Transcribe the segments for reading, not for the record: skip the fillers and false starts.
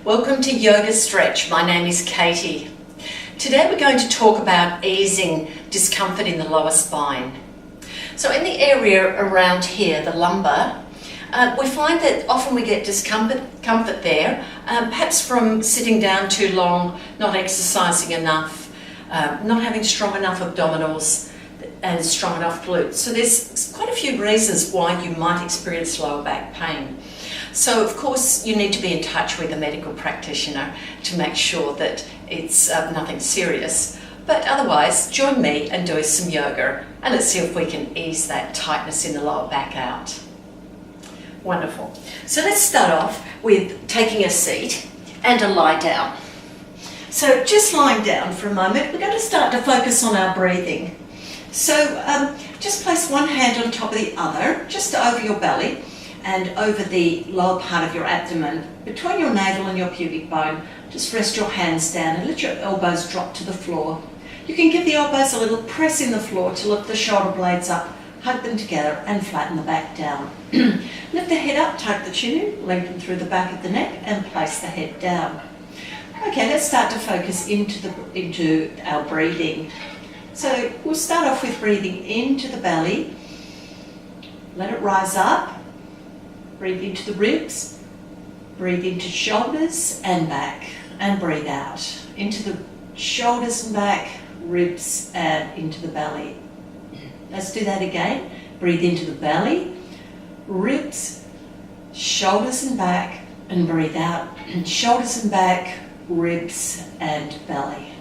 Welcome to Yoga Stretch. My name is Katie. Today we're going to talk about easing discomfort in the lower spine. So in the area around here, the lumbar, we find that often we get discomfort there, perhaps from sitting down too long, not exercising enough, not having strong enough abdominals and strong enough glutes. So there's quite a few reasons why you might experience lower back pain. So of course you need to be in touch with a medical practitioner to make sure that it's nothing serious. But otherwise, join me and do some yoga, and let's see if we can ease that tightness in the lower back out. Wonderful. So let's start off with taking a seat and a lie down. So just lying down for a moment, we're going to start to focus on our breathing. So just place one hand on top of the other, just over your belly and over the lower part of your abdomen, between your navel and your pubic bone. Just rest your hands down and let your elbows drop to the floor. You can give the elbows a little press in the floor to lift the shoulder blades up, hug them together and flatten the back down. Lift the head up, tuck the chin in, lengthen through the back of the neck and place the head down. Okay, let's start to focus into our breathing. So we'll start off with breathing into the belly. Let it rise up. Breathe into the ribs, breathe into shoulders and back, and breathe out into the shoulders and back, ribs and into the belly. Let's do that again. Breathe into the belly, ribs, shoulders and back, and breathe out, shoulders and back, ribs and belly.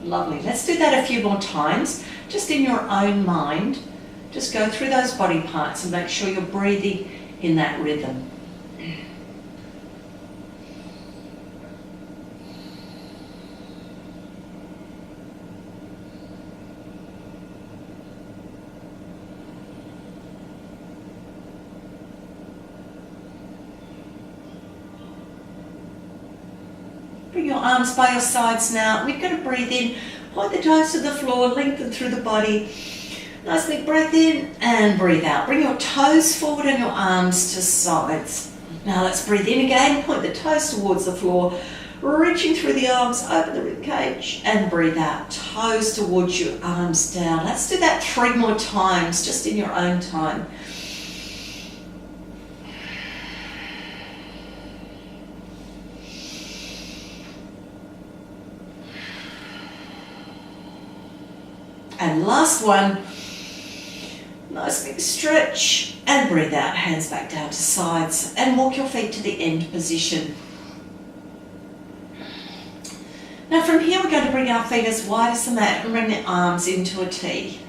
Lovely. Let's do that a few more times, just in your own mind. Just go through those body parts and make sure you're breathing in that rhythm. Bring your arms by your sides now. We're going to breathe in, point the toes to the floor, lengthen through the body. Nice big breath in and breathe out. Bring your toes forward and your arms to sides. Now let's breathe in again, point the toes towards the floor, reaching through the arms, open the rib cage and breathe out. Toes towards you, arms down. Let's do that 3 more times, just in your own time. And last one. Nice big stretch and breathe out, hands back down to sides and walk your feet to the end position. Now from here we're going to bring our feet as wide as the mat and bring the arms into a T.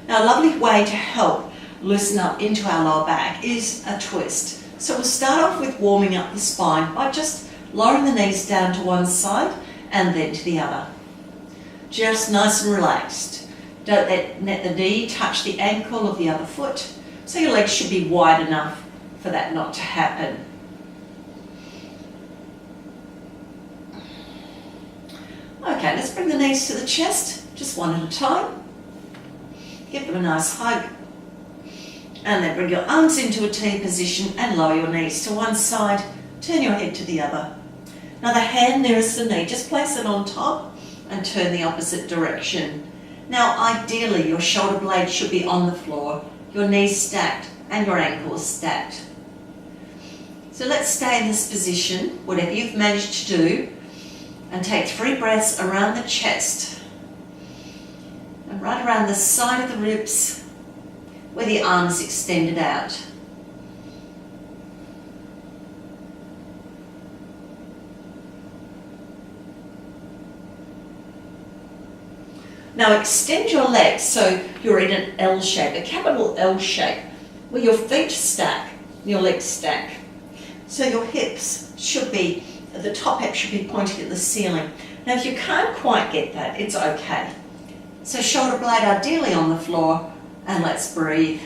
Now a lovely way to help loosen up into our lower back is a twist. So we'll start off with warming up the spine by just lowering the knees down to one side and then to the other. Just nice and relaxed. Don't let the knee touch the ankle of the other foot, so your legs should be wide enough for that not to happen. Okay, let's bring the knees to the chest, just one at a time. Give them a nice hug. And then bring your arms into a T position and lower your knees to one side, turn your head to the other. Now the hand nearest the knee, just place it on top and turn the opposite direction. Now ideally your shoulder blades should be on the floor, your knees stacked and your ankles stacked. So let's stay in this position, whatever you've managed to do, and take 3 breaths around the chest and right around the side of the ribs where the arm is extended out. Now extend your legs so you're in an L shape, a capital L shape, where your feet stack, your legs stack. So your hips should be, the top hip should be pointing at the ceiling. Now if you can't quite get that, it's okay. So shoulder blade ideally on the floor, and let's breathe.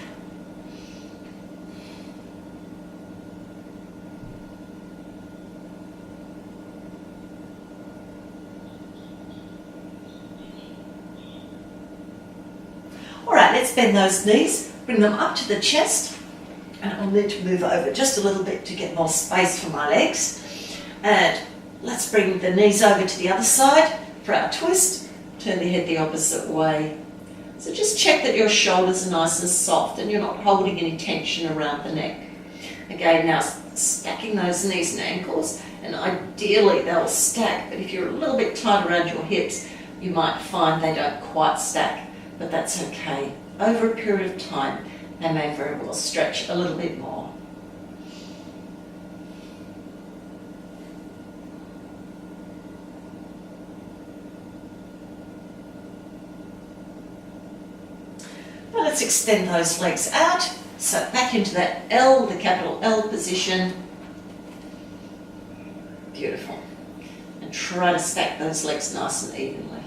Alright, let's bend those knees, bring them up to the chest, and I'll need to move over just a little bit to get more space for my legs. And Let's bring the knees over to the other side for our twist. Turn the head the opposite way. So just check that your shoulders are nice and soft and you're not holding any tension around the neck. Again, now stacking those knees and ankles, and ideally they'll stack, but if you're a little bit tight around your hips, you might find they don't quite stack, but that's okay. Over a period of time, they may very well stretch a little bit more. Now let's extend those legs out. So back into that L, the capital L position. Beautiful. And try to stack those legs nice and evenly.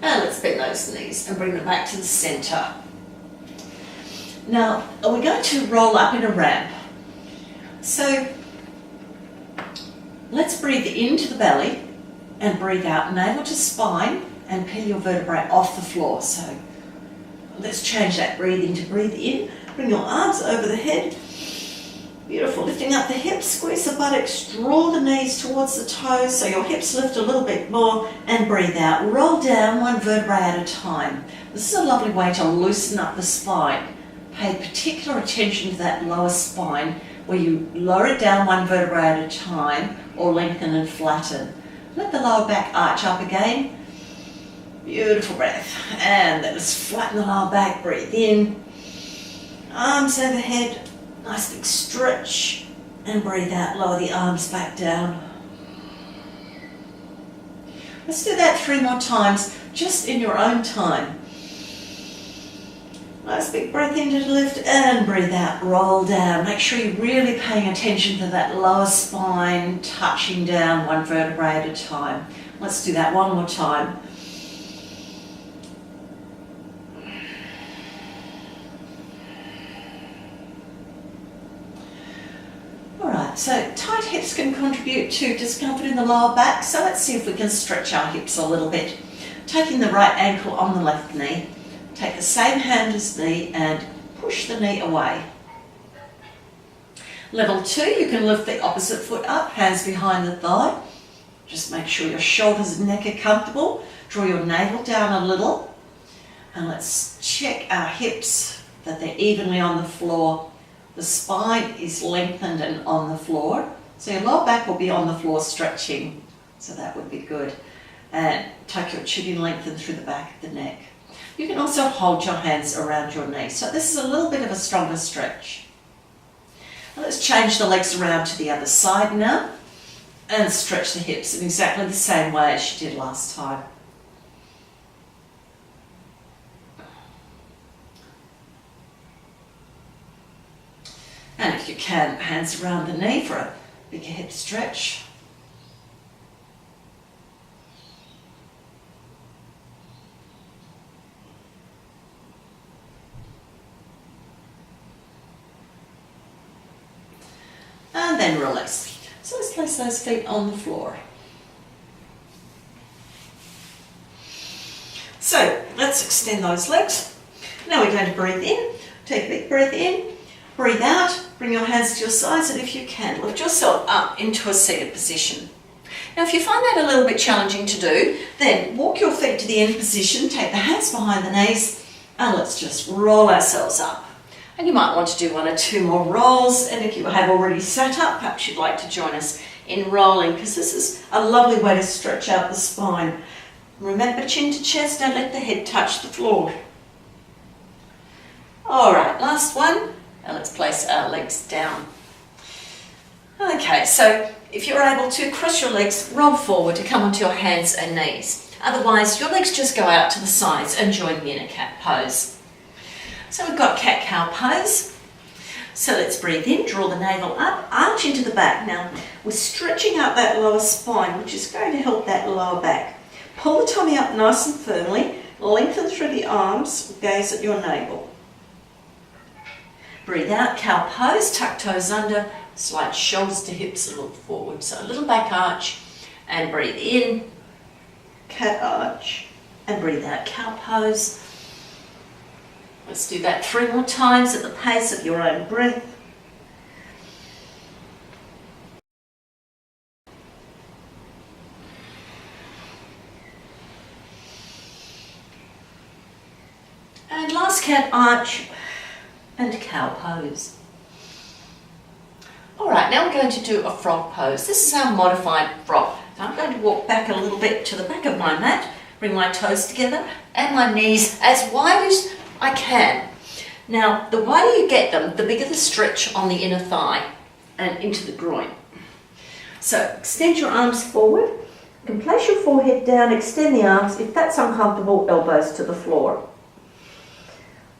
Now let's bend those knees and bring them back to the centre. Now we're going to roll up in a ramp. So let's breathe into the belly and breathe out, navel to spine, and peel your vertebrae off the floor. So let's change that breathing to breathe in. Bring your arms over the head. Beautiful. Lifting up the hips, squeeze the buttocks, draw the knees towards the toes so your hips lift a little bit more, and breathe out. Roll down one vertebrae at a time. This is a lovely way to loosen up the spine. Pay particular attention to that lower spine where you lower it down one vertebrae at a time or lengthen and flatten. Let the lower back arch up again. Beautiful breath. And then let's flatten the lower back. Breathe in. Arms overhead. Nice big stretch. And breathe out. Lower the arms back down. Let's do that 3 more times, just in your own time. Nice big breath in to lift and breathe out, roll down. Make sure you're really paying attention to that lower spine, touching down one vertebrae at a time. Let's do that one more time. Alright, so tight hips can contribute to discomfort in the lower back, so let's see if we can stretch our hips a little bit. Taking the right ankle on the left knee. Take the same hand as knee and push the knee away. Level 2, you can lift the opposite foot up, hands behind the thigh. Just make sure your shoulders and neck are comfortable. Draw your navel down a little. And let's check our hips, that they're evenly on the floor. The spine is lengthened and on the floor. So your lower back will be on the floor stretching. So that would be good. And tuck your chin in, lengthen through the back of the neck. You can also hold your hands around your knees. So this is a little bit of a stronger stretch. Now let's change the legs around to the other side now and stretch the hips in exactly the same way as you did last time. And if you can, hands around the knee for a bigger hip stretch. And then release. So let's place those feet on the floor. So let's extend those legs. Now we're going to breathe in. Take a big breath in. Breathe out. Bring your hands to your sides, and if you can, lift yourself up into a seated position. Now if you find that a little bit challenging to do, then walk your feet to the end position. Take the hands behind the knees, and let's just roll ourselves up. And you might want to do 1 or 2 more rolls, and if you have already sat up, perhaps you'd like to join us in rolling, because this is a lovely way to stretch out the spine. Remember, chin to chest, don't let the head touch the floor. Alright, last one, and let's place our legs down. Okay, so if you're able to cross your legs, roll forward to come onto your hands and knees. Otherwise, your legs just go out to the sides and join me in a cat pose. So we've got cat-cow pose. So let's breathe in, draw the navel up, arch into the back. Now we're stretching out that lower spine, which is going to help that lower back. Pull the tummy up nice and firmly, lengthen through the arms, gaze at your navel. Breathe out, cow pose, tuck toes under, slide shoulders to hips and look forward. So a little back arch, and breathe in, cat arch, and breathe out, cow pose. Let's do that 3 more times at the pace of your own breath. And last cat arch and cow pose. Alright, now we're going to do a frog pose. This is our modified frog. Now I'm going to walk back a little bit to the back of my mat, bring my toes together and my knees as wide as I can. Now, the wider you get them, the bigger the stretch on the inner thigh and into the groin. So extend your arms forward. You can place your forehead down, extend the arms. If that's uncomfortable, elbows to the floor.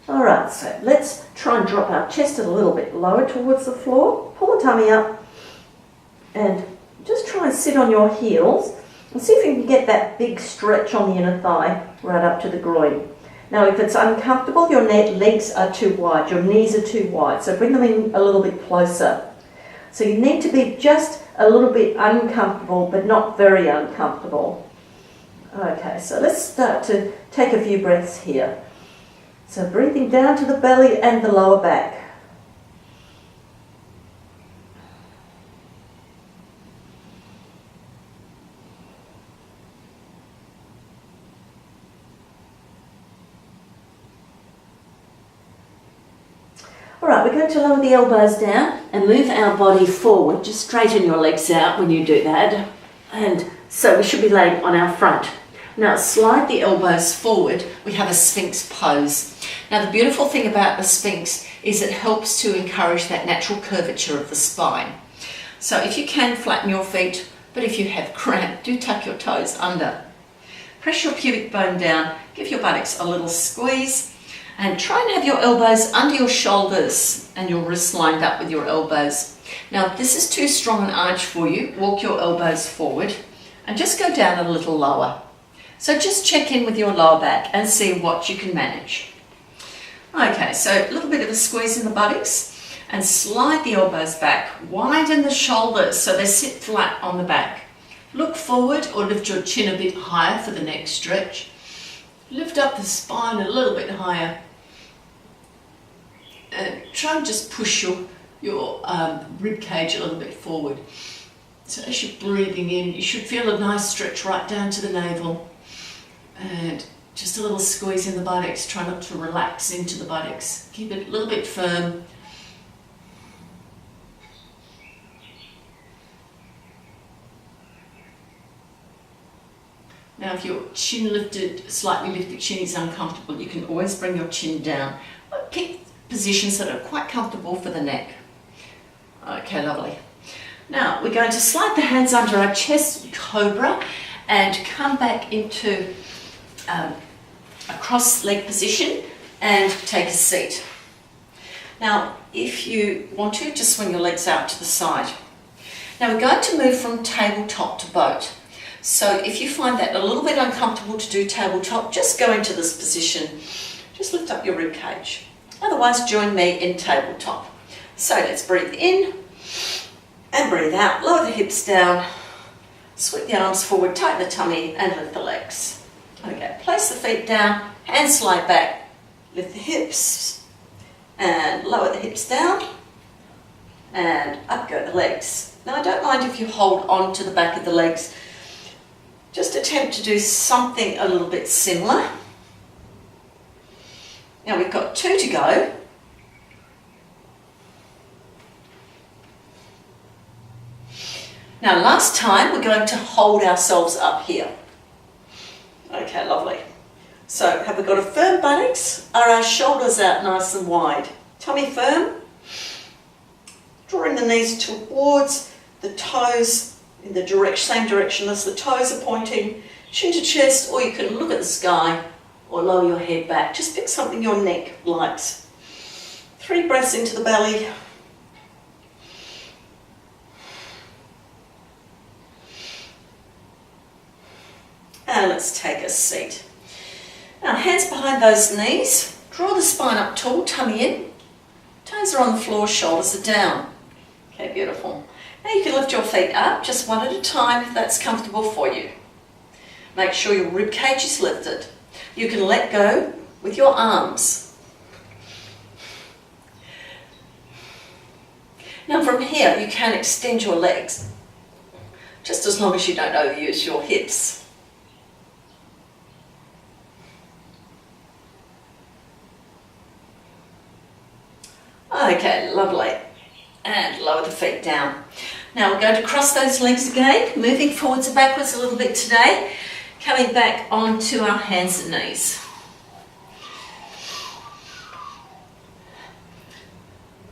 Alright, so let's try and drop our chest a little bit lower towards the floor. Pull the tummy up and just try and sit on your heels and see if you can get that big stretch on the inner thigh right up to the groin. Now if it's uncomfortable, your legs are too wide, your knees are too wide, so bring them in a little bit closer. So you need to be just a little bit uncomfortable, but not very uncomfortable. Okay, so let's start to take a few breaths here. So breathing down to the belly and the lower back. Alright, we're going to lower the elbows down and move our body forward. Just straighten your legs out when you do that. And so we should be laying on our front. Now slide the elbows forward, we have a Sphinx pose. Now the beautiful thing about the Sphinx is it helps to encourage that natural curvature of the spine. So if you can, flatten your feet, but if you have cramp, do tuck your toes under. Press your pubic bone down, give your buttocks a little squeeze, and try and have your elbows under your shoulders and your wrists lined up with your elbows. Now if this is too strong an arch for you, walk your elbows forward and just go down a little lower. So just check in with your lower back and see what you can manage. Okay, so a little bit of a squeeze in the buttocks and slide the elbows back. Widen the shoulders so they sit flat on the back. Look forward or lift your chin a bit higher for the neck stretch. Lift up the spine a little bit higher. And try and just push your rib cage a little bit forward. So as you're breathing in, you should feel a nice stretch right down to the navel. And just a little squeeze in the buttocks. Try not to relax into the buttocks. Keep it a little bit firm. Now if your chin lifted, slightly lifted chin is uncomfortable, you can always bring your chin down. Keep positions that are quite comfortable for the neck. Okay, lovely. Now we're going to slide the hands under our chest, cobra, and come back into a cross leg position and take a seat. Now if you want to, just swing your legs out to the side. Now we're going to move from tabletop to boat. So if you find that a little bit uncomfortable to do tabletop, just go into this position. Just lift up your rib cage. Otherwise, join me in tabletop. So let's breathe in and breathe out. Lower the hips down, sweep the arms forward, tighten the tummy and lift the legs. Okay, place the feet down, hands slide back, lift the hips and lower the hips down and up go the legs. Now I don't mind if you hold on to the back of the legs. Just attempt to do something a little bit similar. Now we've got 2 to go. Now last time we're going to hold ourselves up here. Okay, lovely. So have we got a firm buttocks? Are our shoulders out nice and wide? Tummy firm. Drawing the knees towards the toes in the same direction as the toes are pointing. Chin to chest, or you can look at the sky or lower your head back. Just pick something your neck likes. 3 breaths into the belly. And let's take a seat. Now hands behind those knees. Draw the spine up tall, tummy in. Toes are on the floor, shoulders are down. Okay, beautiful. Now you can lift your feet up, just one at a time if that's comfortable for you. Make sure your rib cage is lifted. You can let go with your arms. Now from here, you can extend your legs, just as long as you don't overuse your hips. Okay, lovely. And lower the feet down. Now we're going to cross those legs again, moving forwards and backwards a little bit today, coming back onto our hands and knees.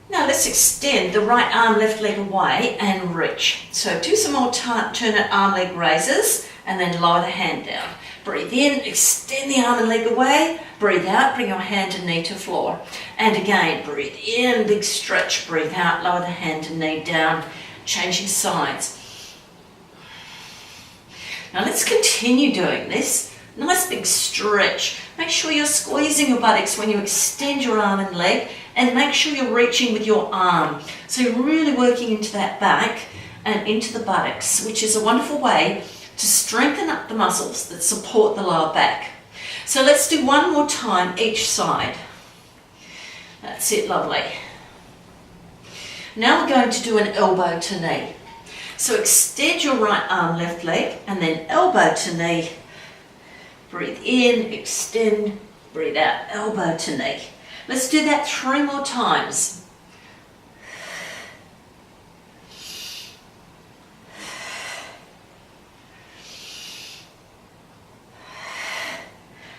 Now let's extend the right arm, left leg away and reach. So do some more alternate arm leg raises and then lower the hand down. Breathe in, extend the arm and leg away. Breathe out, bring your hand and knee to floor. And again, breathe in, big stretch. Breathe out, lower the hand and knee down, changing sides. Now let's continue doing this. Nice big stretch. Make sure you're squeezing your buttocks when you extend your arm and leg, and make sure you're reaching with your arm. So you're really working into that back and into the buttocks, which is a wonderful way to strengthen up the muscles that support the lower back. So let's do one more time each side. That's it, lovely. Now we're going to do an elbow to knee. So extend your right arm, left leg, and then elbow to knee. Breathe in, extend, breathe out, elbow to knee. Let's do that 3 more times.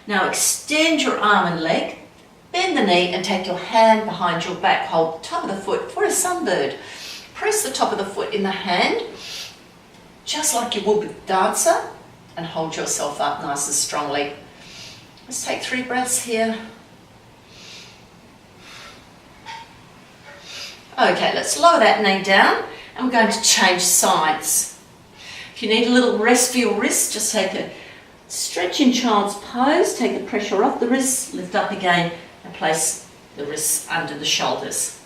Now extend your arm and leg, bend the knee and take your hand behind your back. Hold the top of the foot for a sunbird. Press the top of the foot in the hand, just like you would with a dancer, and hold yourself up nice and strongly. Let's take 3 breaths here. Okay, let's lower that knee down and we're going to change sides. If you need a little rest for your wrists, just take a stretch in child's pose, take the pressure off the wrists, lift up again and place the wrists under the shoulders.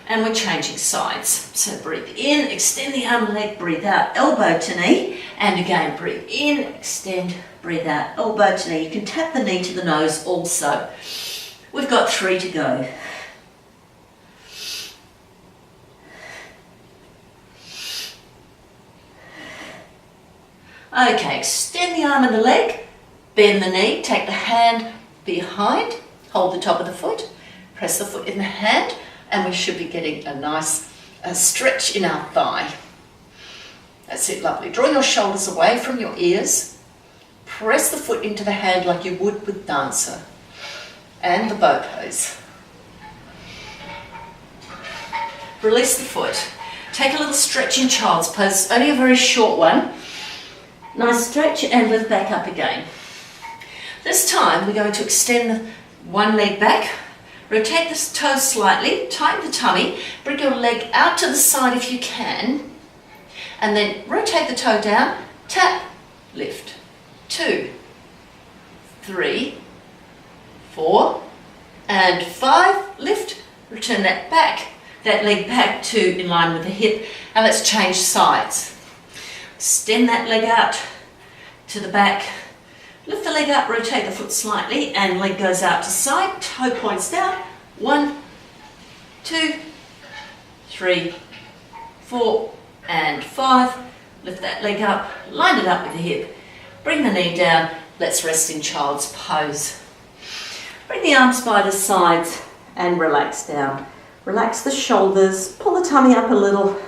And we're changing sides. So breathe in, extend the arm and leg, breathe out, elbow to knee. And again, breathe in, extend, breathe out, elbow to knee. You can tap the knee to the nose also. We've got 3 to go. Okay, extend the arm and the leg, bend the knee, take the hand behind, hold the top of the foot, press the foot in the hand, and we should be getting a nice stretch in our thigh. That's it, lovely. Draw your shoulders away from your ears, press the foot into the hand like you would with dancer, and the bow pose. Release the foot. Take a little stretch in child's pose, only a very short one. Nice stretch and lift back up again. This time we're going to extend one leg back, rotate the toes slightly, tighten the tummy, bring your leg out to the side if you can, and then rotate the toe down, tap, lift. 2, 3, 4, and 5, lift, return that leg back to in line with the hip, and let's change sides. Extend that leg out to the back, lift the leg up, rotate the foot slightly, and leg goes out to side, toe points down. 1, 2, 3, 4, and 5. Lift that leg up, line it up with the hip, bring the knee down. Let's rest in child's pose. Bring the arms by the sides and relax down. Relax the shoulders, pull the tummy up a little,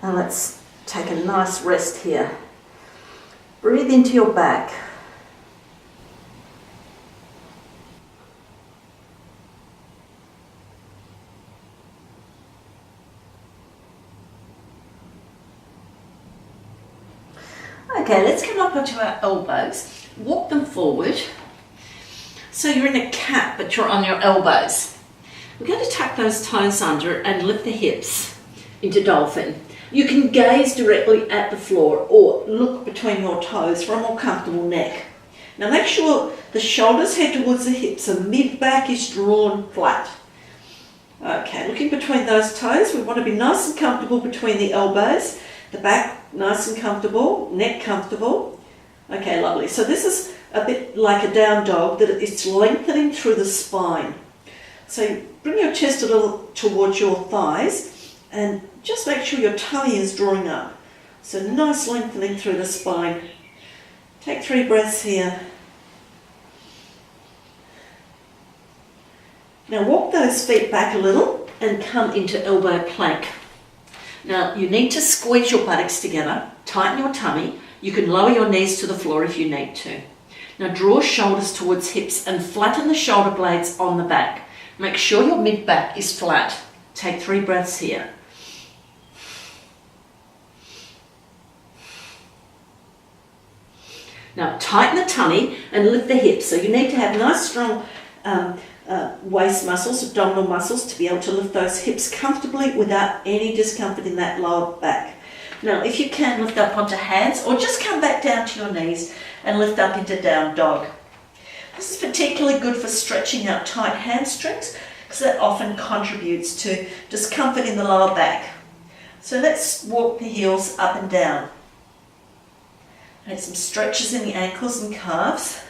and let's take a nice rest here. Breathe into your back. Okay, let's come up onto our elbows. Walk them forward. So you're in a cat, but you're on your elbows. We're going to tuck those toes under and lift the hips into dolphin. You can gaze directly at the floor or look between your toes for a more comfortable neck. Now make sure the shoulders head towards the hips and mid-back is drawn flat. Okay, looking between those toes, we want to be nice and comfortable between the elbows, the back nice and comfortable, neck comfortable. Okay, lovely. So this is a bit like a down dog, that it's lengthening through the spine. So bring your chest a little towards your thighs and just make sure your tummy is drawing up. So nice lengthening through the spine. Take 3 breaths here. Now walk those feet back a little and come into elbow plank. Now you need to squeeze your buttocks together, tighten your tummy. You can lower your knees to the floor if you need to. Now draw shoulders towards hips and flatten the shoulder blades on the back. Make sure your mid-back is flat. Take 3 breaths here. Now tighten the tummy and lift the hips. So you need to have nice strong waist muscles, abdominal muscles, to be able to lift those hips comfortably without any discomfort in that lower back. Now if you can, lift up onto hands or just come back down to your knees and lift up into down dog. This is particularly good for stretching out tight hamstrings because that often contributes to discomfort in the lower back. So let's walk the heels up and down. Make some stretches in the ankles and calves.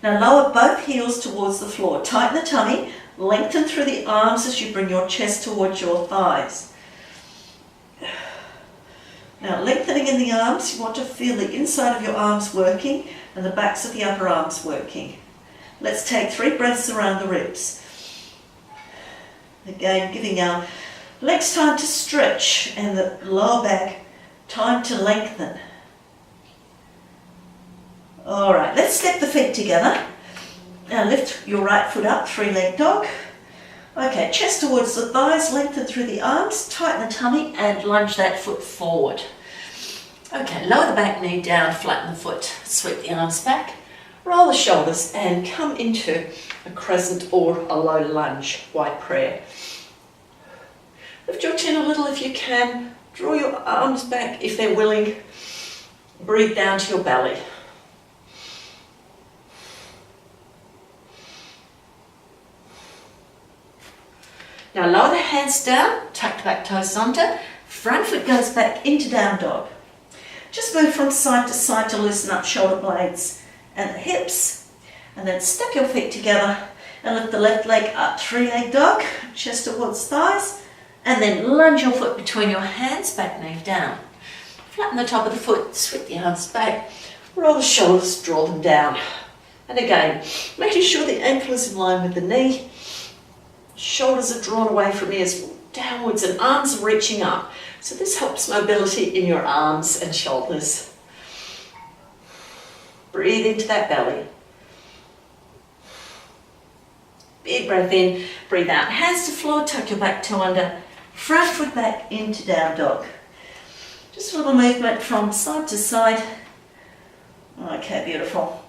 Now lower both heels towards the floor. Tighten the tummy, lengthen through the arms as you bring your chest towards your thighs. Now lengthening in the arms, you want to feel the inside of your arms working and the backs of the upper arms working. Let's take 3 breaths around the ribs. Again, giving our legs time to stretch and the lower back time to lengthen. All right, let's step the feet together. Now lift your right foot up, 3-leg dog. Okay, chest towards the thighs, lengthen through the arms, tighten the tummy and lunge that foot forward. Okay, lower the back knee down, flatten the foot, sweep the arms back, roll the shoulders and come into a crescent or a low lunge, white prayer. Lift your chin a little if you can, draw your arms back if they're willing, breathe down to your belly. Now lower the hands down, tuck the back toes under, front foot goes back into down dog. Just move from side to loosen up shoulder blades and the hips, and then step your feet together and lift the left leg up, 3-leg dog, chest towards thighs, and then lunge your foot between your hands, back knee down. Flatten the top of the foot, sweep the arms back, roll the shoulders, draw them down. And again, making sure the ankle is in line with the knee. Shoulders are drawn away from ears downwards and arms are reaching up. So this helps mobility in your arms and shoulders. Breathe into that belly. Big breath in, breathe out. Hands to floor, tuck your back toe under, front foot back into down dog. Just a little movement from side to side. Okay, beautiful.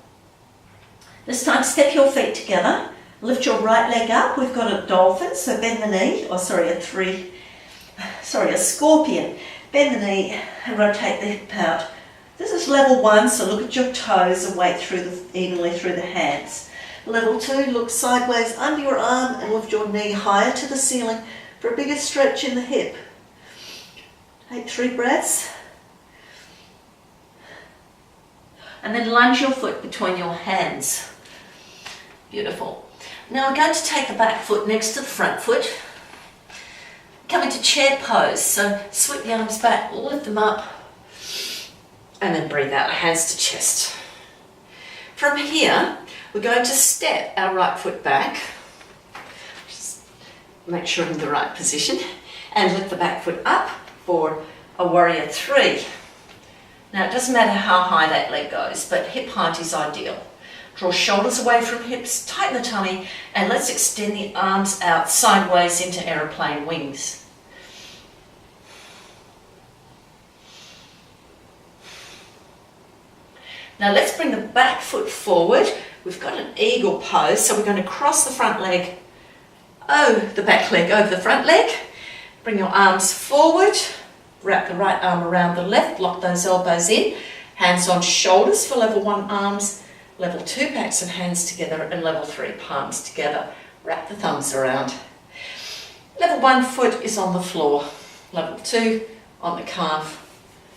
This time step your feet together. Lift your right leg up. We've got a dolphin, so bend the knee. A scorpion. Bend the knee and rotate the hip out. This is level 1, so look at your toes and weight evenly through the hands. Level 2, look sideways under your arm and lift your knee higher to the ceiling for a bigger stretch in the hip. Take 3 breaths. And then lunge your foot between your hands. Beautiful. Now we're going to take the back foot next to the front foot. Come into chair pose, so sweep the arms back, lift them up, and then breathe out, hands to chest. From here, we're going to step our right foot back, just make sure I'm in the right position, and lift the back foot up for a warrior 3. Now it doesn't matter how high that leg goes, but hip height is ideal. Draw shoulders away from hips, tighten the tummy, and let's extend the arms out sideways into aeroplane wings. Now let's bring the back foot forward. We've got an eagle pose, so we're going to cross the front leg, the back leg over the front leg. Bring your arms forward, wrap the right arm around the left, lock those elbows in, hands on shoulders for level 1 arms, level 2 backs and hands together, and level 3 palms together. Wrap the thumbs around. Level 1 foot is on the floor, level 2 on the calf,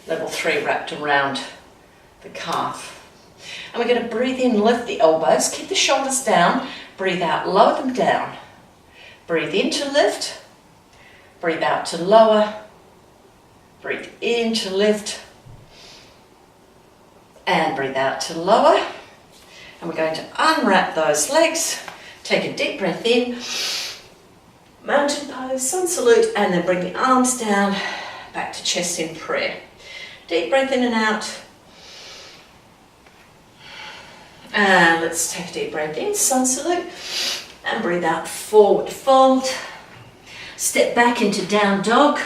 Level 3 wrapped around the calf. And we're going to breathe in, lift the elbows, keep the shoulders down, breathe out, lower them down. Breathe in to lift, breathe out to lower, breathe in to lift, and breathe out to lower. And we're going to unwrap those legs, take a deep breath in, mountain pose, sun salute, and then bring the arms down, back to chest in prayer. Deep breath in and out. And let's take a deep breath in, sun salute, and breathe out, forward fold. Step back into down dog.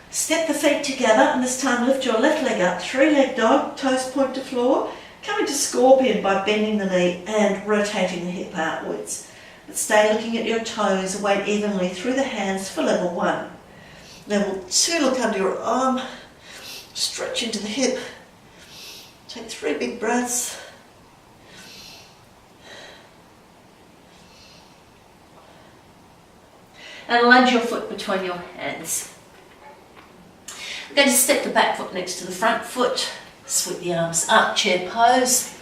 Step the feet together, and this time lift your left leg up, 3-leg dog, toes point to floor. Come into scorpion by bending the knee and rotating the hip outwards. But stay looking at your toes, weight evenly through the hands for level 1. Level 2, look under your arm, stretch into the hip. Take 3 big breaths. And lunge your foot between your hands. We're going to step the back foot next to the front foot. Sweep the arms up, chair pose.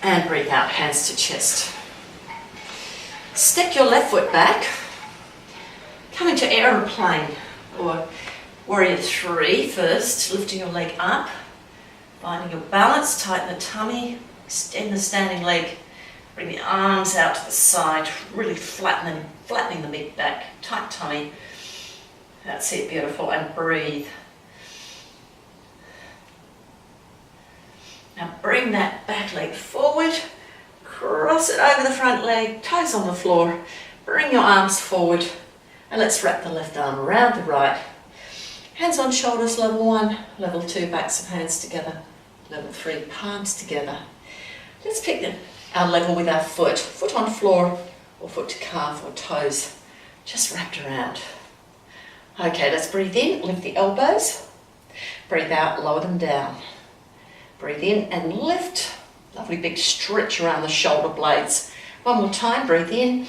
And breathe out, hands to chest. Step your left foot back. Come into aeroplane or warrior 3 first, lifting your leg up. Finding your balance, tighten the tummy, extend the standing leg, bring the arms out to the side, really flattening the mid back, tight tummy. That's it, beautiful, and breathe. Now bring that back leg forward, cross it over the front leg, toes on the floor, bring your arms forward, and let's wrap the left arm around the right. Hands on shoulders, level 1, level 2, backs of hands together, level 3, palms together. Let's pick our level with our foot. Foot on floor, or foot to calf, or toes, just wrapped around. Okay, let's breathe in, lift the elbows. Breathe out, lower them down. Breathe in and lift. Lovely big stretch around the shoulder blades. One more time, breathe in,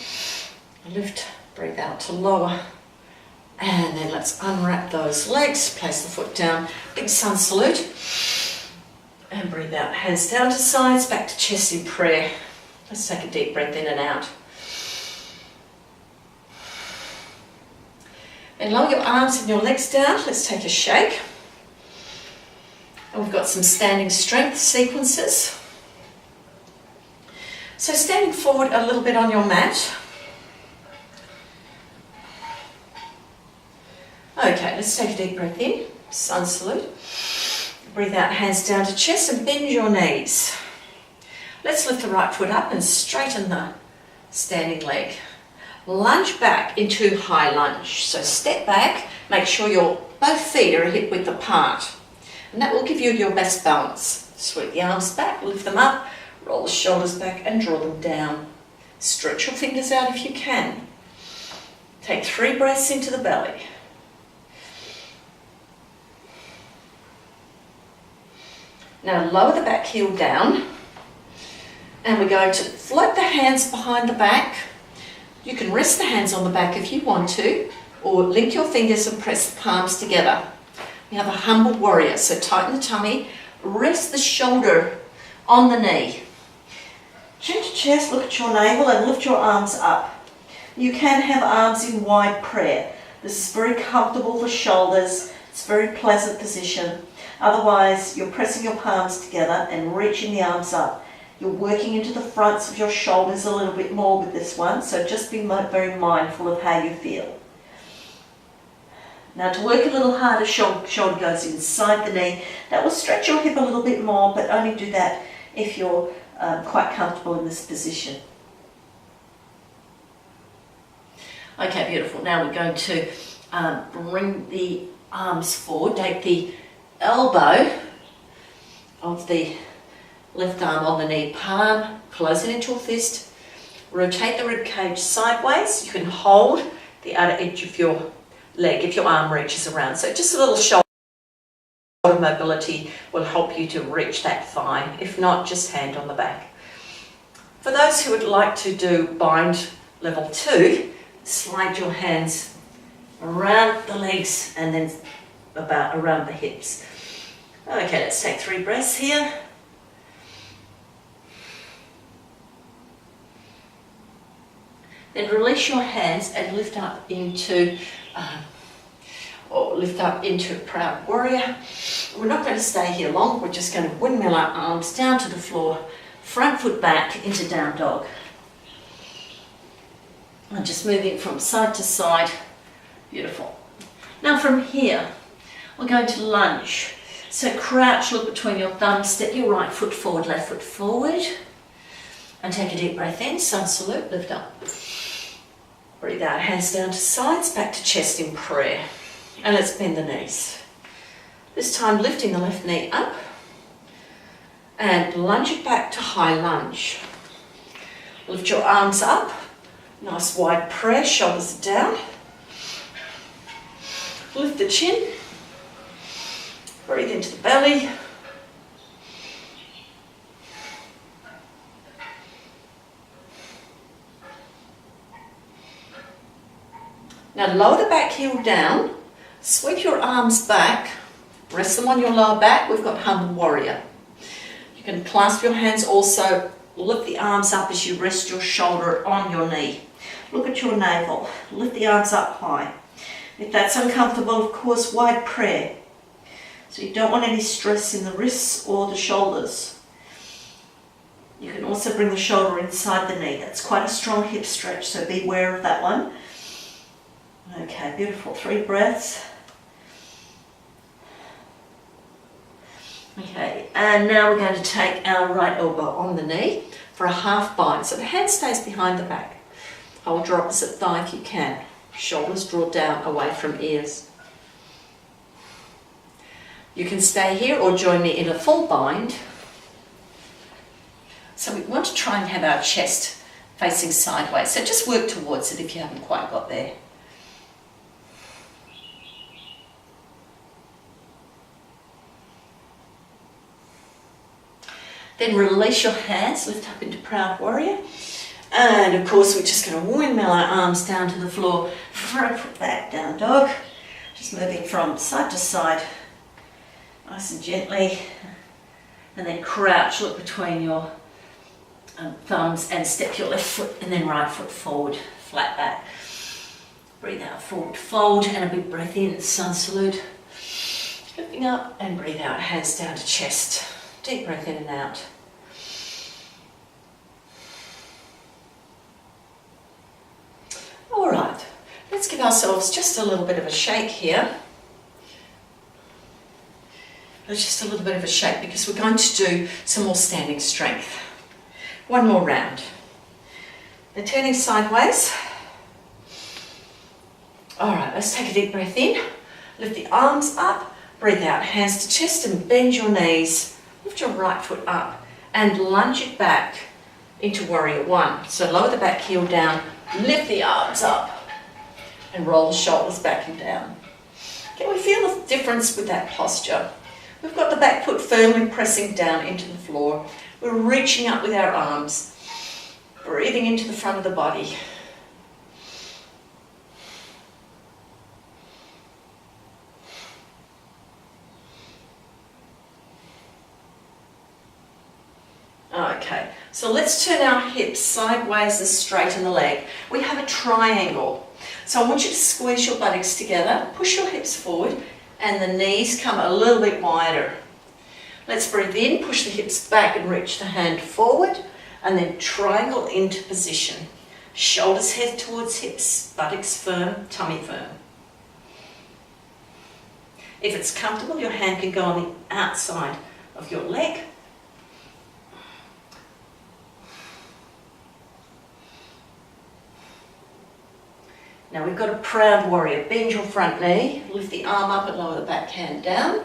lift, breathe out to lower. And then let's unwrap those legs, place the foot down, big sun salute. And breathe out, hands down to sides, back to chest in prayer. Let's take a deep breath in and out. And lower your arms and your legs down. Let's take a shake. And we've got some standing strength sequences. So standing forward a little bit on your mat. Okay, let's take a deep breath in, sun salute. Breathe out, hands down to chest and bend your knees. Let's lift the right foot up and straighten the standing leg. Lunge back into high lunge. So step back, make sure your both feet are hip width apart. And that will give you your best balance. Sweep the arms back, lift them up, roll the shoulders back and draw them down. Stretch your fingers out if you can. Take 3 breaths into the belly. Now lower the back heel down, and we're going to float the hands behind the back. You can rest the hands on the back if you want to, or link your fingers and press the palms together. We have a humble warrior, so tighten the tummy, rest the shoulder on the knee. Chin to chest, look at your navel and lift your arms up. You can have arms in wide prayer. This is very comfortable for shoulders, it's a very pleasant position. Otherwise, you're pressing your palms together and reaching the arms up. You're working into the fronts of your shoulders a little bit more with this one, so just be very mindful of how you feel. Now to work a little harder, shoulder goes inside the knee. That will stretch your hip a little bit more, but only do that if you're quite comfortable in this position. Okay, beautiful. Now we're going to bring the arms forward, take the elbow of the left arm on the knee palm, close it into a fist, rotate the rib cage sideways. You can hold the outer edge of your leg if your arm reaches around. So just a little shoulder mobility will help you to reach that thigh. If not, just hand on the back. For those who would like to do bind level 2, slide your hands around the legs and then about around the hips. Okay, let's take 3 breaths here. Then release your hands and lift up into proud warrior. We're not going to stay here long. We're just going to windmill our arms down to the floor, front foot back into down dog. And just moving from side to side. Beautiful. Now from here, we're going to lunge. So crouch, look between your thumbs, step your right foot forward, left foot forward. And take a deep breath in, sun salute, lift up. Breathe out, hands down to sides, back to chest in prayer. And let's bend the knees. This time lifting the left knee up and lunge it back to high lunge. Lift your arms up, nice wide prayer, shoulders down. Lift the chin, breathe into the belly. Now lower the back heel down, sweep your arms back, rest them on your lower back. We've got humble warrior. You can clasp your hands also, lift the arms up as you rest your shoulder on your knee. Look at your navel, lift the arms up high. If that's uncomfortable, of course, wide prayer. So you don't want any stress in the wrists or the shoulders. You can also bring the shoulder inside the knee. That's quite a strong hip stretch, so be aware of that one. Okay, beautiful. 3 breaths. Okay, and now we're going to take our right elbow on the knee for a half bind. So the hand stays behind the back. Hold your opposite thigh if you can. Shoulders draw down away from ears. You can stay here or join me in a full bind. So we want to try and have our chest facing sideways. So just work towards it if you haven't quite got there. Then release your hands, lift up into proud warrior. And of course, we're just going to windmill our arms down to the floor, front foot back, down dog. Just moving from side to side, nice and gently. And then crouch, look between your thumbs and step your left foot and then right foot forward, flat back. Breathe out, forward fold, and a big breath in, sun salute. Lifting up and breathe out, hands down to chest. Deep breath in and out. All right, let's give ourselves just a little bit of a shake here. Just a little bit of a shake because we're going to do some more standing strength. One more round. Then turning sideways. All right, let's take a deep breath in. Lift the arms up, breathe out, hands to chest and bend your knees. Lift your right foot up and lunge it back into warrior one. So lower the back heel down, lift the arms up and roll the shoulders back and down. Can we feel the difference with that posture? We've got the back foot firmly pressing down into the floor. We're reaching up with our arms, breathing into the front of the body. Okay, so let's turn our hips sideways and straighten the leg. We have a triangle. So I want you to squeeze your buttocks together, push your hips forward, and the knees come a little bit wider. Let's breathe in, push the hips back and reach the hand forward, and then triangle into position. Shoulders head towards hips, buttocks firm, tummy firm. If it's comfortable, your hand can go on the outside of your leg. Now we've got a proud warrior. Bend your front knee, lift the arm up and lower the back hand down.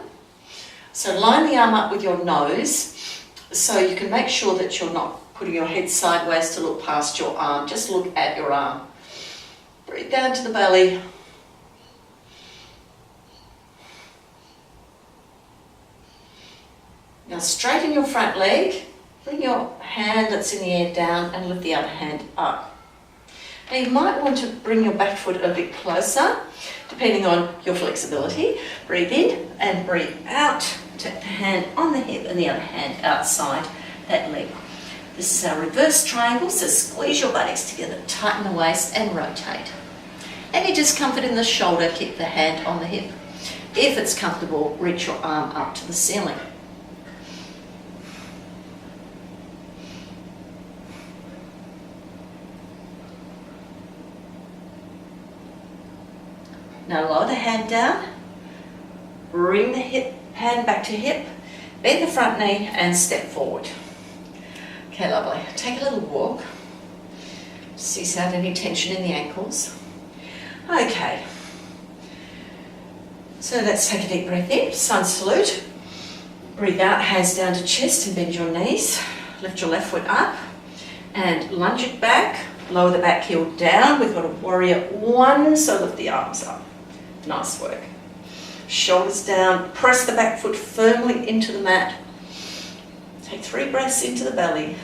So line the arm up with your nose so you can make sure that you're not putting your head sideways to look past your arm. Just look at your arm. Breathe down to the belly. Now straighten your front leg. Bring your hand that's in the air down and lift the other hand up. Now you might want to bring your back foot a bit closer, depending on your flexibility. Breathe in and breathe out. Take the hand on the hip and the other hand outside that leg. This is our reverse triangle, so squeeze your buttocks together, tighten the waist and rotate. Any discomfort in the shoulder, keep the hand on the hip. If it's comfortable, reach your arm up to the ceiling. Now lower the hand down, bring the hand back to hip, bend the front knee and step forward. Okay, lovely. Take a little walk. Cease out any tension in the ankles. Okay. So let's take a deep breath in, sun salute. Breathe out, hands down to chest and bend your knees. Lift your left foot up and lunge it back. Lower the back heel down. We've got a warrior one, so lift the arms up. Nice work. Shoulders down, press the back foot firmly into the mat. Take 3 breaths into the belly.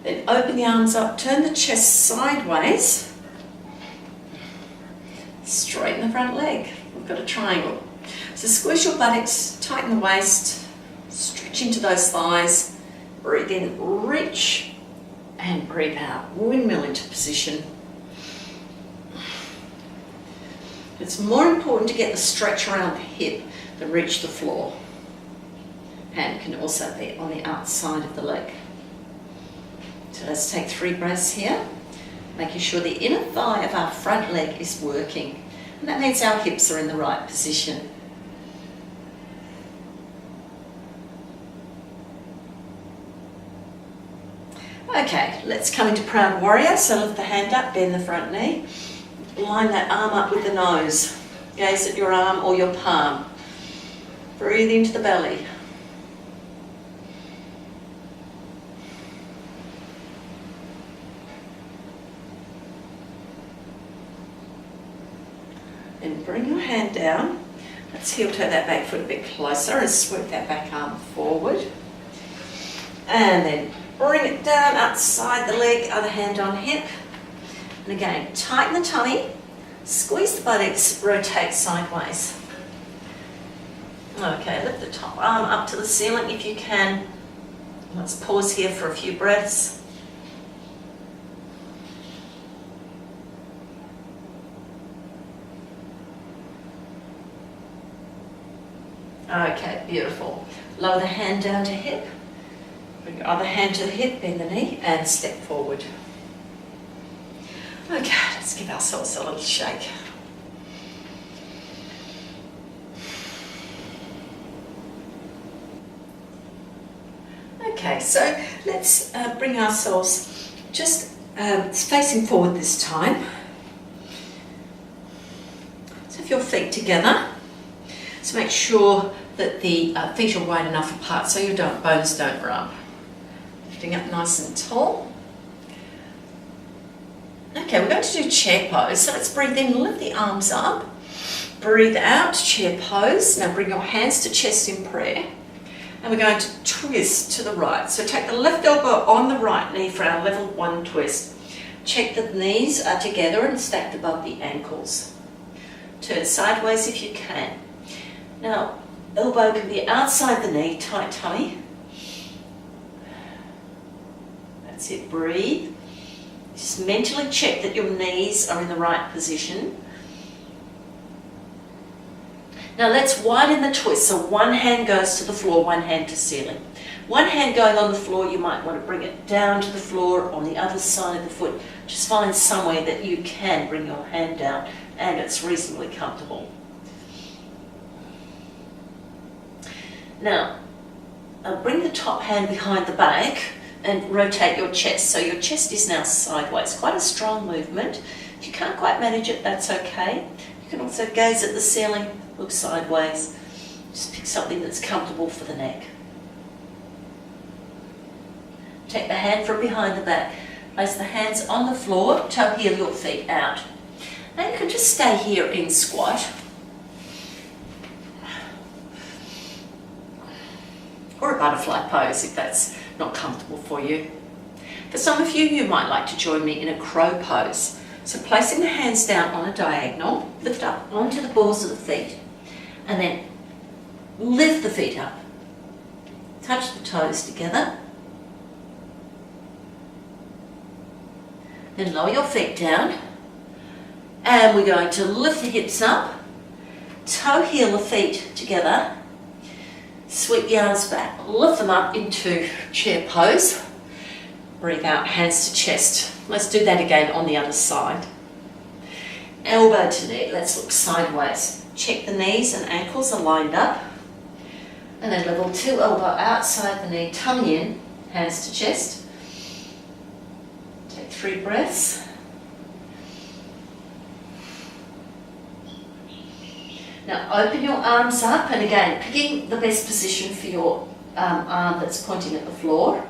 Then open the arms up, turn the chest sideways. Straighten the front leg. We've got a triangle. So squeeze your buttocks, tighten the waist, stretch into those thighs. Breathe in, reach, and breathe out. Windmill into position. It's more important to get the stretch around the hip than reach the floor. Hand can also be on the outside of the leg. So let's take 3 breaths here, making sure the inner thigh of our front leg is working. And that means our hips are in the right position. Okay, let's come into proud warrior. So lift the hand up, bend the front knee. Line that arm up with the nose. Gaze at your arm or your palm. Breathe into the belly. Then bring your hand down. Let's heel toe that back foot a bit closer and sweep that back arm forward. And then bring it down outside the leg, other hand on hip. And again, tighten the tummy, squeeze the buttocks, rotate sideways. Okay, lift the top arm up to the ceiling if you can. Let's pause here for a few breaths. Okay, beautiful. Lower the hand down to hip. Bring your other hand to the hip, bend the knee and step forward. Okay, let's give ourselves a little shake. Okay, so let's bring ourselves just facing forward this time. So if your feet together, so make sure that the feet are wide enough apart so your bones don't rub. Lifting up nice and tall. Okay, we're going to do chair pose. So let's breathe in, lift the arms up. Breathe out, chair pose. Now bring your hands to chest in prayer. And we're going to twist to the right. So take the left elbow on the right knee for our level 1 twist. Check that the knees are together and stacked above the ankles. Turn sideways if you can. Now, elbow can be outside the knee, tight tummy. That's it, breathe. Just mentally check that your knees are in the right position. Now let's widen the twist, so one hand goes to the floor, one hand to ceiling. One hand going on the floor, you might want to bring it down to the floor on the other side of the foot. Just find somewhere that you can bring your hand down and it's reasonably comfortable. Now, bring the top hand behind the back and rotate your chest. So your chest is now sideways. Quite a strong movement. If you can't quite manage it, that's okay. You can also gaze at the ceiling, look sideways. Just pick something that's comfortable for the neck. Take the hand from behind the back. Place the hands on the floor, toe heel your feet out. Now you can just stay here in squat. or a butterfly pose if that's not comfortable for you. For some of you, you might like to join me in a crow pose. So placing the hands down on a diagonal, lift up onto the balls of the feet, and then lift the feet up. Touch the toes together. Then lower your feet down. And we're going to lift the hips up, toe heel the feet together, sweep the arms back, lift them up into chair pose. Breathe out, hands to chest. Let's do that again on the other side. Elbow to knee, let's look sideways. Check the knees and ankles are lined up. And then level 2 elbow outside the knee, tongue in, hands to chest. Take 3 breaths. Now open your arms up, and again, picking the best position for your arm that's pointing at the floor.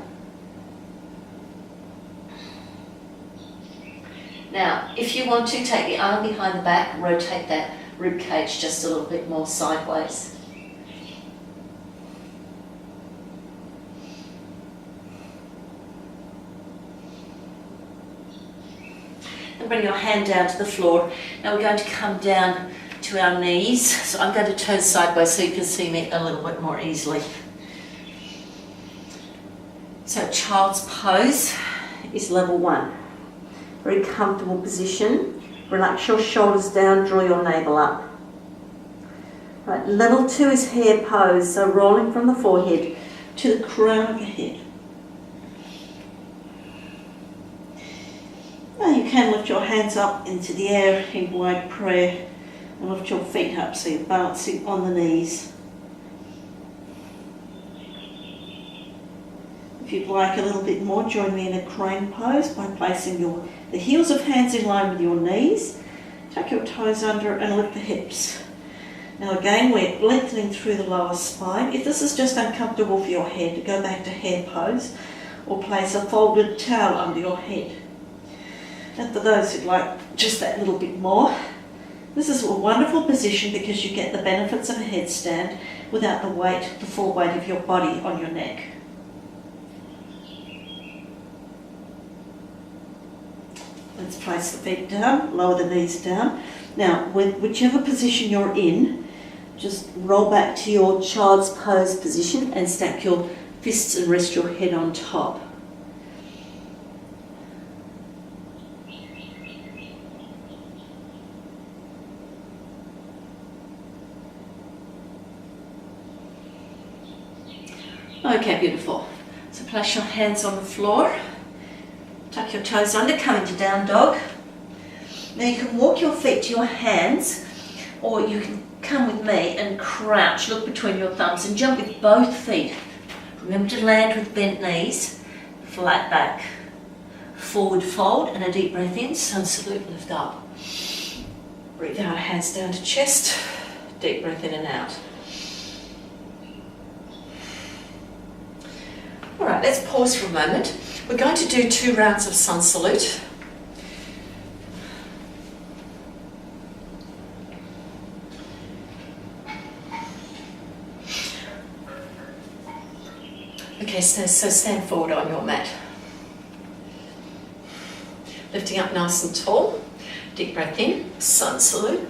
Now, if you want to, take the arm behind the back, rotate that rib cage just a little bit more sideways. And bring your hand down to the floor. Now we're going to come down to our knees. So I'm going to turn sideways so you can see me a little bit more easily. So child's pose is level 1. Very comfortable position. Relax your shoulders down, draw your navel up. Right, level 2 is hare pose, so rolling from the forehead to the crown of your head. Now you can lift your hands up into the air in wide prayer and lift your feet up so you're balancing on the knees. If you'd like a little bit more, join me in a crane pose by placing the heels of hands in line with your knees. Tuck your toes under and lift the hips. Now again, we're lengthening through the lower spine. If this is just uncomfortable for your head, go back to hare pose or place a folded towel under your head. And for those who'd like just that little bit more, this is a wonderful position because you get the benefits of a headstand without the full weight of your body on your neck. Let's place the feet down, lower the knees down. Now, whichever position you're in, just roll back to your child's pose position and stack your fists and rest your head on top. Okay, beautiful. So place your hands on the floor. Tuck your toes under, coming to down dog. Now you can walk your feet to your hands, or you can come with me and crouch, look between your thumbs and jump with both feet. Remember to land with bent knees, flat back. Forward fold and a deep breath in, sun salute, lift up. Breathe out, hands down to chest, deep breath in and out. All right, let's pause for a moment. We're going to do 2 rounds of sun salute. Okay, so stand forward on your mat. Lifting up nice and tall. Deep breath in, sun salute.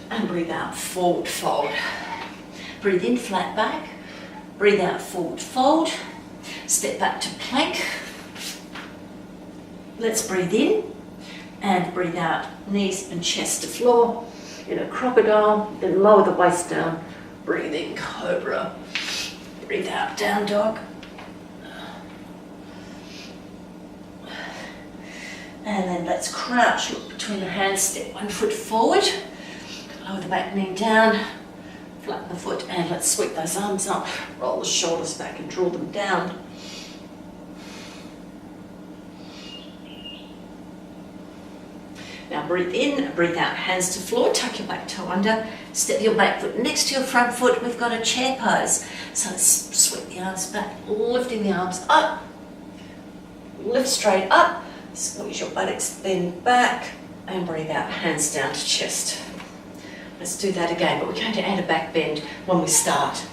And breathe out, forward fold. Breathe in, flat back. Breathe out, forward fold. Step back to plank. Let's breathe in and breathe out, knees and chest to floor. In a crocodile, then lower the waist down. Breathe in, cobra. Breathe out, down dog. And then let's crouch, look between the hands, step 1 foot forward. Lower the back knee down, flatten the foot, and let's sweep those arms up. Roll the shoulders back and draw them down. Now breathe in, breathe out, hands to floor, tuck your back toe under, step your back foot next to your front foot. We've got a chair pose. So let's sweep the arms back, lifting the arms up, lift straight up, squeeze your buttocks, bend back, and breathe out, hands down to chest. Let's do that again, but we're going to add a back bend when we start.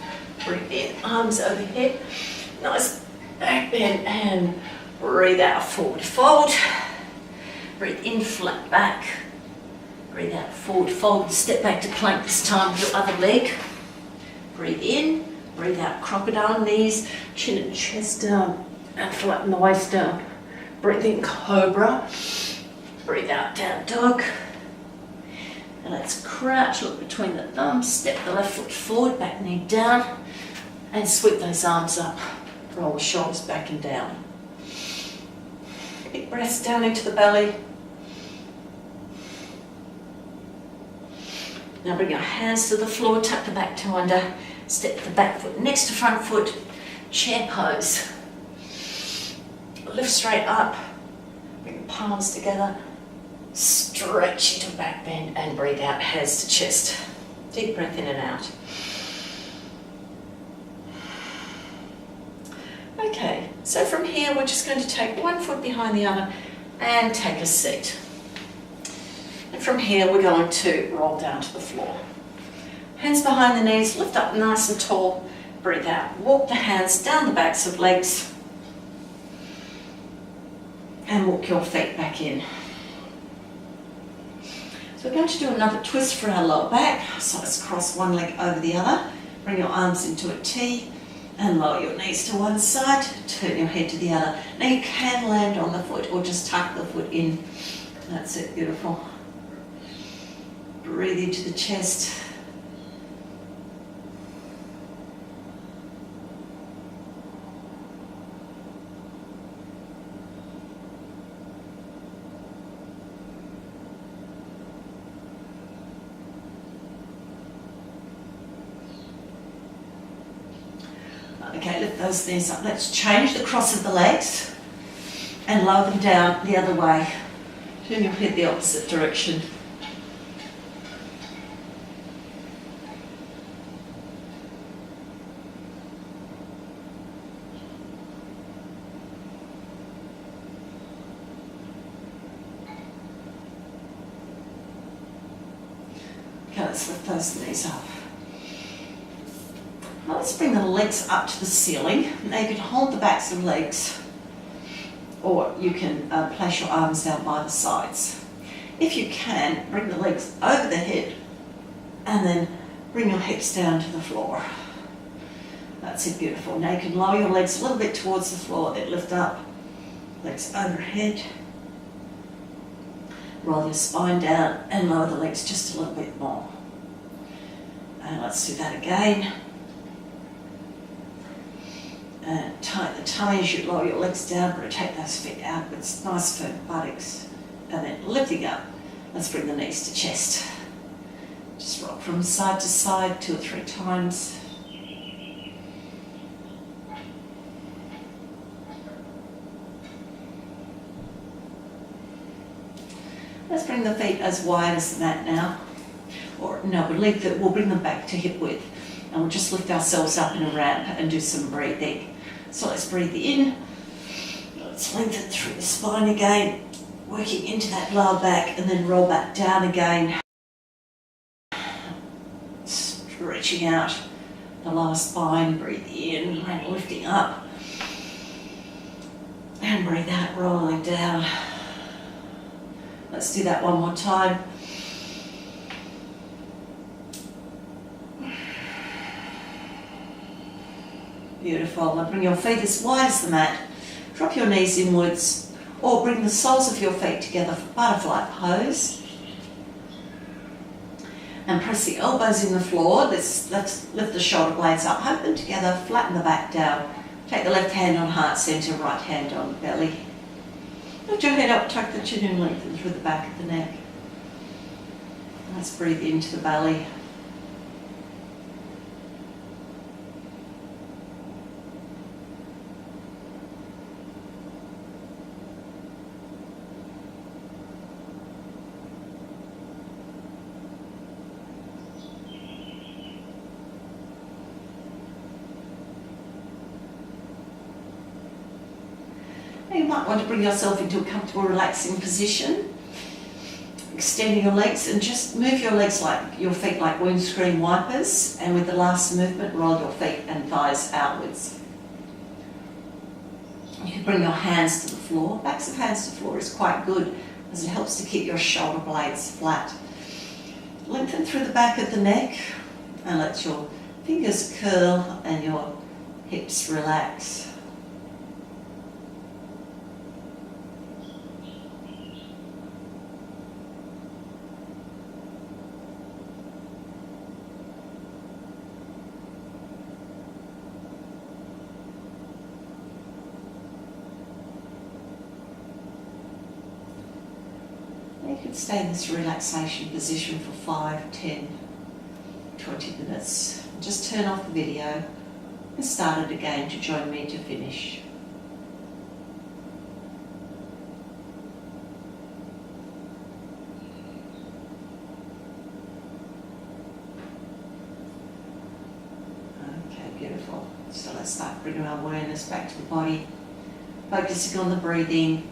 Breathe in, arms overhead. Nice back bend and breathe out, forward fold. Breathe in, flat back. Breathe out, forward fold. Step back to plank this time with your other leg. Breathe in, breathe out, crocodile, knees, chin and chest down, and flatten the waist down. Breathe in, cobra. Breathe out, down dog. And let's crouch, look between the thumbs, step the left foot forward, back knee down, and sweep those arms up. Roll the shoulders back and down. Big breaths down into the belly. Now bring your hands to the floor, tuck the back toe under, step the back foot next to front foot, chair pose. Lift straight up, bring the palms together, stretch into back bend and breathe out, hands to chest. Deep breath in and out. Okay, so from here we're just going to take one foot behind the other and take a seat. And from here we're going to roll down to the floor. Hands behind the knees, lift up nice and tall, breathe out. Walk the hands down the backs of legs and walk your feet back in. So we're going to do another twist for our lower back. So let's cross one leg over the other, bring your arms into a T and lower your knees to one side, turn your head to the other. Now you can land on the foot or just tuck the foot in. That's it, beautiful. Breathe into the chest. Okay, lift those knees up. Let's change the cross of the legs and lower them down the other way. Turn your head the opposite direction. Okay, let's lift those knees up. Now let's bring the legs up to the ceiling. Now you can hold the backs of legs or you can place your arms down by the sides. If you can, bring the legs over the head and then bring your hips down to the floor. That's it, beautiful. Now you can lower your legs a little bit towards the floor, then lift up, legs overhead. Roll your spine down and lower the legs just a little bit more. And let's do that again. And tighten the tummy as you lower your legs down, rotate those feet outwards, nice firm buttocks. And then lifting up, let's bring the knees to chest. Just rock from side to side 2 or 3 times. Let's bring the feet as wide as the mat now. Or no, we'll bring them back to hip width. And we'll just lift ourselves up in a ramp and do some breathing. So let's breathe in. Let's lengthen through the spine again, working into that lower back and then roll back down again. Stretching out the lower spine, breathe in and lifting up. And breathe out, rolling down. Let's do that one more time. Beautiful. Now bring your feet as wide as the mat. Drop your knees inwards or bring the soles of your feet together for butterfly pose. And press the elbows in the floor. Let's lift the shoulder blades up, hug them together, flatten the back down. Take the left hand on heart center, right hand on belly. Lift your head up, tuck the chin and lengthen through the back of the neck. Let's breathe into the belly. You might want to bring yourself into a comfortable, relaxing position. extending your legs, and just move your legs like your feet like windscreen wipers, and with the last movement roll your feet and thighs outwards. You can bring your hands to the floor. Backs of hands to the floor is quite good as it helps to keep your shoulder blades flat. Lengthen through the back of the neck and let your fingers curl and your hips relax. You can stay in this relaxation position for 5, 10, 20 minutes. Just turn off the video and start it again to join me to finish. Okay, beautiful. So let's start bringing our awareness back to the body, focusing on the breathing.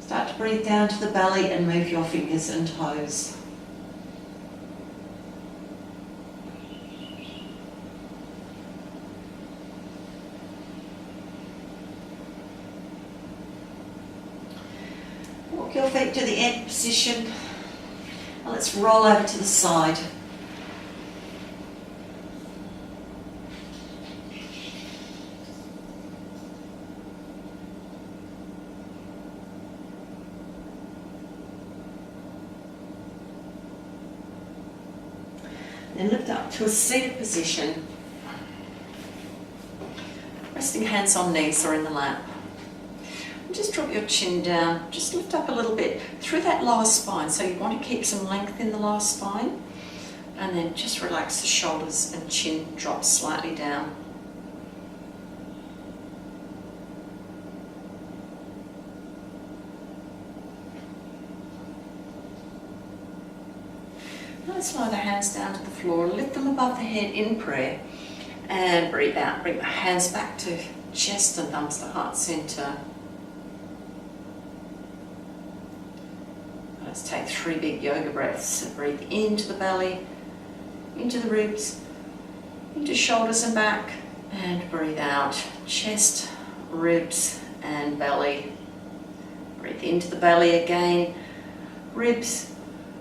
Start to breathe down to the belly and move your fingers and toes. Walk your feet to the end position. And let's roll over to the side. Then lift up to a seated position, resting hands on knees or in the lap. And just drop your chin down, just lift up a little bit through that lower spine. So you want to keep some length in the lower spine, and then just relax the shoulders and chin drop slightly down. Let's lower the hands down to the floor, lift them above the head in prayer, and breathe out. Bring the hands back to chest and thumbs to heart center. Let's take 3 big yoga breaths. So breathe into the belly, into the ribs, into shoulders and back, and breathe out. Chest, ribs, and belly. Breathe into the belly again, ribs,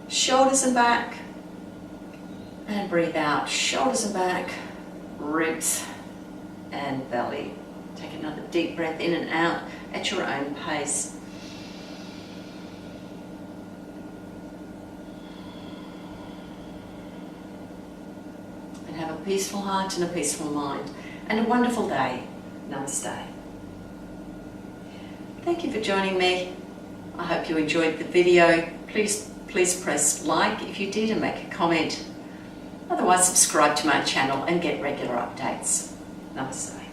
shoulders and back. And breathe out, shoulders and back, ribs and belly. Take another deep breath in and out at your own pace. And have a peaceful heart and a peaceful mind. And a wonderful day. Namaste. Thank you for joining me. I hope you enjoyed the video. Please press like if you did and make a comment. Otherwise, subscribe to my channel and get regular updates. Namaste.